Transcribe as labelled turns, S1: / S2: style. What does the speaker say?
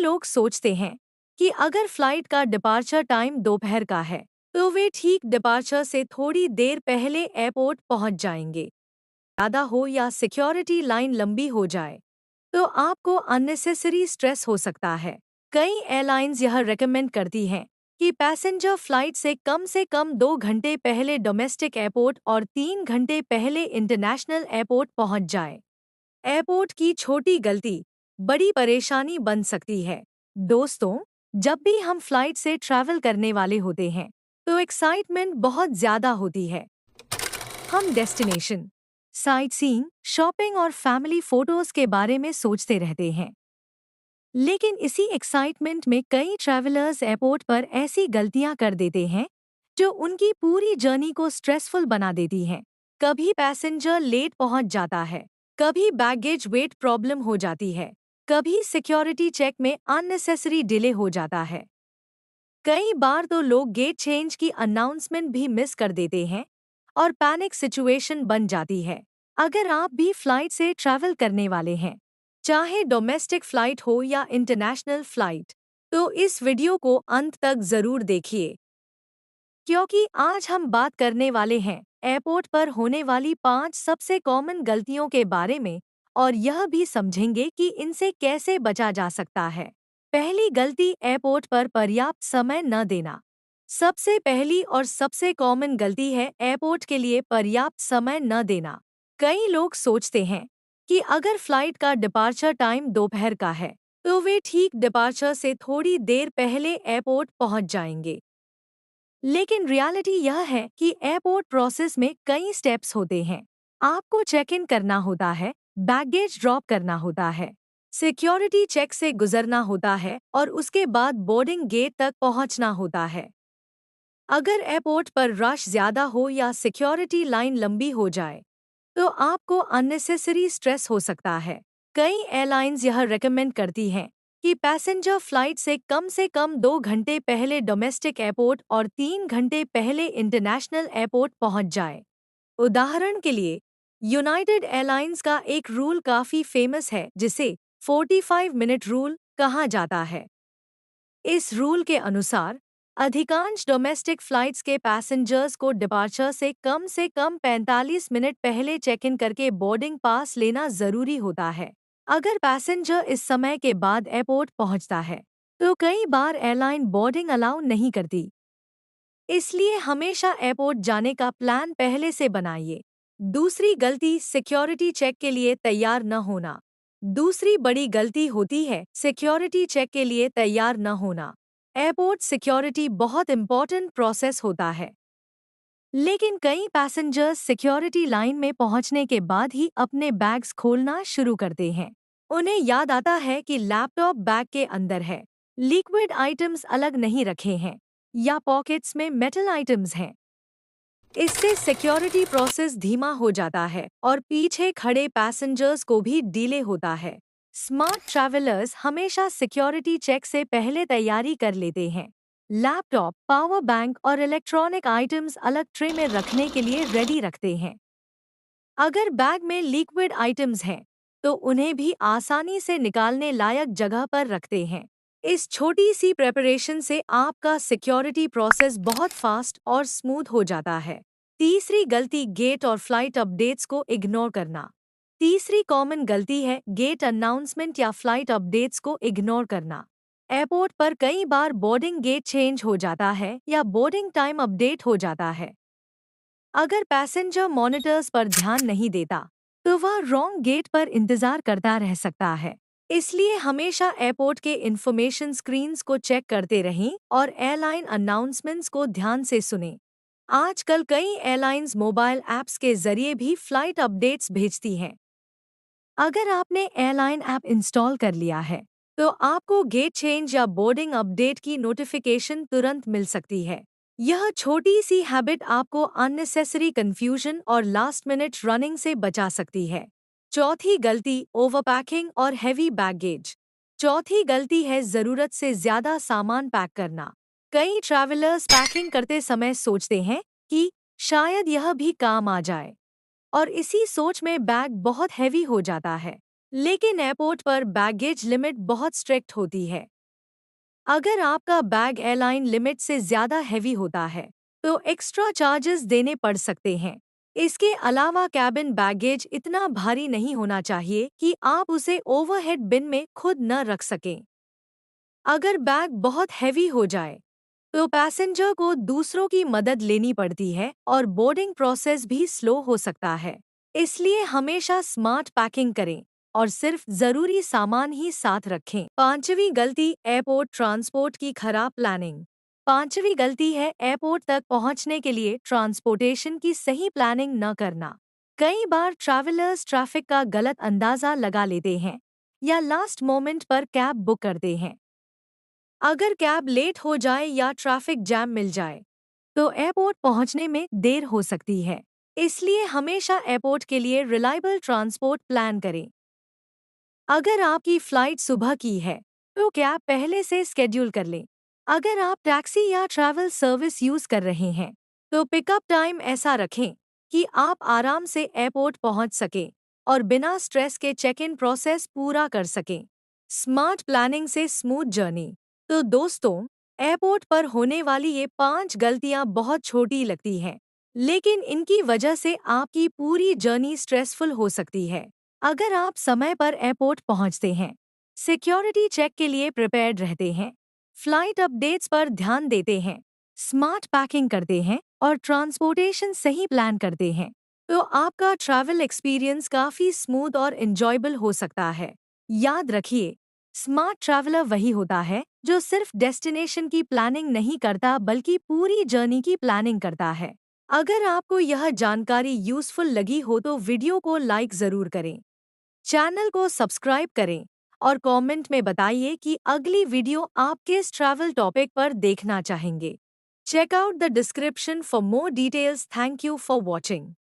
S1: लोग सोचते हैं कि अगर फ्लाइट का डिपार्चर टाइम दोपहर का है तो वे ठीक डिपार्चर से थोड़ी देर पहले एयरपोर्ट पहुंच जाएंगे। ज़्यादा हो या सिक्योरिटी लाइन लंबी हो जाए तो आपको अननेसेसरी स्ट्रेस हो सकता है। कई एयरलाइंस यह रेकमेंड करती हैं कि पैसेंजर फ्लाइट से कम 2 घंटे पहले डोमेस्टिक एयरपोर्ट और 3 घंटे पहले इंटरनेशनल एयरपोर्ट पहुंच जाए। एयरपोर्ट की छोटी गलती बड़ी परेशानी बन सकती है। दोस्तों, जब भी हम फ्लाइट से ट्रैवल करने वाले होते हैं तो एक्साइटमेंट बहुत ज़्यादा होती है। हम डेस्टिनेशन, साइट सीइंग, शॉपिंग और फैमिली फोटोज के बारे में सोचते रहते हैं। लेकिन इसी एक्साइटमेंट में कई ट्रैवलर्स एयरपोर्ट पर ऐसी गलतियां कर देते हैं जो उनकी पूरी जर्नी को स्ट्रेसफुल बना देती हैं। कभी पैसेंजर लेट पहुंच जाता है, कभी बैगेज वेट प्रॉब्लम हो जाती है, कभी सिक्योरिटी चेक में अननेसेसरी डिले हो जाता है। कई बार तो लोग गेट चेंज की अनाउंसमेंट भी मिस कर देते हैं और पैनिक सिचुएशन बन जाती है। अगर आप भी फ्लाइट से ट्रैवल करने वाले हैं, चाहे डोमेस्टिक फ्लाइट हो या इंटरनेशनल फ्लाइट, तो इस वीडियो को अंत तक जरूर देखिए, क्योंकि आज हम बात करने वाले हैं एयरपोर्ट पर होने वाली 5 सबसे कॉमन गलतियों के बारे में और यह भी समझेंगे कि इनसे कैसे बचा जा सकता है। पहली गलती, एयरपोर्ट पर पर्याप्त समय न देना। सबसे पहली और सबसे कॉमन गलती है एयरपोर्ट के लिए पर्याप्त समय न देना। कई लोग सोचते हैं कि अगर फ्लाइट का डिपार्चर टाइम दोपहर का है तो वे ठीक डिपार्चर से थोड़ी देर पहले एयरपोर्ट पहुंच जाएंगे। लेकिन रियलिटी यह है कि एयरपोर्ट प्रोसेस में कई स्टेप्स होते हैं। आपको चेक इन करना होता है, बैगेज ड्रॉप करना होता है, सिक्योरिटी चेक से गुजरना होता है और उसके बाद बोर्डिंग गेट तक पहुंचना होता है। अगर एयरपोर्ट पर रश ज्यादा हो या सिक्योरिटी लाइन लंबी हो जाए तो आपको अननेसेसरी स्ट्रेस हो सकता है। कई एयरलाइंस यह रेकमेंड करती हैं कि पैसेंजर फ्लाइट से कम 2 घंटे पहले डोमेस्टिक एयरपोर्ट और 3 घंटे पहले इंटरनेशनल एयरपोर्ट पहुंच जाए। उदाहरण के लिए, यूनाइटेड एयरलाइंस का एक रूल काफी फेमस है जिसे 45 मिनट रूल कहा जाता है। इस रूल के अनुसार अधिकांश डोमेस्टिक फ्लाइट्स के पैसेंजर्स को डिपार्चर से कम 45 मिनट पहले चेक इन करके बोर्डिंग पास लेना जरूरी होता है। अगर पैसेंजर इस समय के बाद एयरपोर्ट पहुंचता है तो कई बार एयरलाइन बोर्डिंग अलाउ नहीं करती। इसलिए हमेशा एयरपोर्ट जाने का प्लान पहले से बनाइए। दूसरी गलती, सिक्योरिटी चेक के लिए तैयार न होना। दूसरी बड़ी गलती होती है सिक्योरिटी चेक के लिए तैयार न होना। एयरपोर्ट सिक्योरिटी बहुत इंपॉर्टेंट प्रोसेस होता है, लेकिन कई पैसेंजर्स सिक्योरिटी लाइन में पहुंचने के बाद ही अपने बैग्स खोलना शुरू करते हैं। उन्हें याद आता है कि लैपटॉप बैग के अंदर है, लिक्विड आइटम्स अलग नहीं रखे हैं या पॉकेट्स में मेटल आइटम्स हैं। इससे सिक्योरिटी प्रोसेस धीमा हो जाता है और पीछे खड़े पैसेंजर्स को भी डिले होता है। स्मार्ट ट्रैवलर्स हमेशा सिक्योरिटी चेक से पहले तैयारी कर लेते हैं। लैपटॉप, पावर बैंक और इलेक्ट्रॉनिक आइटम्स अलग ट्रे में रखने के लिए रेडी रखते हैं। अगर बैग में लिक्विड आइटम्स हैं तो उन्हें भी आसानी से निकालने लायक जगह पर रखते हैं। इस छोटी सी प्रेपरेशन से आपका सिक्योरिटी प्रोसेस बहुत फास्ट और स्मूथ हो जाता है। तीसरी गलती, गेट और फ्लाइट अपडेट्स को इग्नोर करना। तीसरी कॉमन गलती है गेट अनाउंसमेंट या फ्लाइट अपडेट्स को इग्नोर करना। एयरपोर्ट पर कई बार बोर्डिंग गेट चेंज हो जाता है या बोर्डिंग टाइम अपडेट हो जाता है। अगर पैसेंजर मॉनिटर्स पर ध्यान नहीं देता तो वह रॉन्ग गेट पर इंतजार करता रह सकता है। इसलिए हमेशा एयरपोर्ट के इंफॉर्मेशन स्क्रीन्स को चेक करते रहें और एयरलाइन अनाउंसमेंट्स को ध्यान से सुनें। आजकल कई एयरलाइंस मोबाइल ऐप्स के जरिए भी फ्लाइट अपडेट्स भेजती हैं। अगर आपने एयरलाइन ऐप इंस्टॉल कर लिया है तो आपको गेट चेंज या बोर्डिंग अपडेट की नोटिफिकेशन तुरंत मिल सकती है। यह छोटी सी हैबिट आपको अननेसेसरी कंफ्यूजन और लास्ट मिनट रनिंग से बचा सकती है। चौथी गलती, ओवरपैकिंग और हेवी बैगेज। चौथी गलती है ज़रूरत से ज़्यादा सामान पैक करना। कई ट्रैवलर्स पैकिंग करते समय सोचते हैं कि शायद यह भी काम आ जाए और इसी सोच में बैग बहुत हैवी हो जाता है। लेकिन एयरपोर्ट पर बैगेज लिमिट बहुत स्ट्रिक्ट होती है। अगर आपका बैग एयरलाइन लिमिट से ज़्यादा हैवी होता है, तो एक्स्ट्रा चार्जेस देने पड़ सकते हैं। इसके अलावा कैबिन बैगेज इतना भारी नहीं होना चाहिए कि आप उसे ओवरहेड बिन में खुद न रख सकें। अगर बैग बहुत हैवी हो जाए, तो पैसेंजर को दूसरों की मदद लेनी पड़ती है और बोर्डिंग प्रोसेस भी स्लो हो सकता है। इसलिए हमेशा स्मार्ट पैकिंग करें और सिर्फ जरूरी सामान ही साथ रखें। पांचवी गलती, एयरपोर्ट ट्रांसपोर्ट की खराब प्लानिंग। पांचवी गलती है एयरपोर्ट तक पहुंचने के लिए ट्रांसपोर्टेशन की सही प्लानिंग न करना। कई बार ट्रैवलर्स ट्रैफिक का गलत अंदाजा लगा लेते हैं या लास्ट मोमेंट पर कैब बुक करते हैं। अगर कैब लेट हो जाए या ट्रैफिक जैम मिल जाए, तो एयरपोर्ट पहुंचने में देर हो सकती है। इसलिए हमेशा एयरपोर्ट के लिए रिलायबल ट्रांसपोर्ट प्लान करें। अगर आपकी फ्लाइट सुबह की है, तो कैब पहले से स्केड्यूल कर लें। अगर आप टैक्सी या ट्रैवल सर्विस यूज कर रहे हैं, तो पिकअप टाइम ऐसा रखें कि आप आराम से एयरपोर्ट पहुंच सकें और बिना स्ट्रेस के चेक इन प्रोसेस पूरा कर सकें। स्मार्ट प्लानिंग से स्मूथ जर्नी। तो दोस्तों, एयरपोर्ट पर होने वाली ये 5 गलतियां बहुत छोटी लगती हैं, लेकिन इनकी वजह से आपकी पूरी जर्नी स्ट्रेसफुल हो सकती है। अगर आप समय पर एयरपोर्ट पहुंचते हैं, सिक्योरिटी चेक के लिए प्रिपेयर्ड रहते हैं, फ्लाइट अपडेट्स पर ध्यान देते हैं, स्मार्ट पैकिंग करते हैं और ट्रांसपोर्टेशन सही प्लान करते हैं, तो आपका ट्रैवल एक्सपीरियंस काफ़ी स्मूथ और एंजॉयबल हो सकता है। याद रखिए, स्मार्ट ट्रैवलर वही होता है जो सिर्फ डेस्टिनेशन की प्लानिंग नहीं करता बल्कि पूरी जर्नी की प्लानिंग करता है। अगर आपको यह जानकारी यूज़फुल लगी हो तो वीडियो को लाइक ज़रूर करें, चैनल को सब्सक्राइब करें और कमेंट में बताइए कि अगली वीडियो आप किस ट्रैवल टॉपिक पर देखना चाहेंगे। Check out the description for more details. Thank you for watching.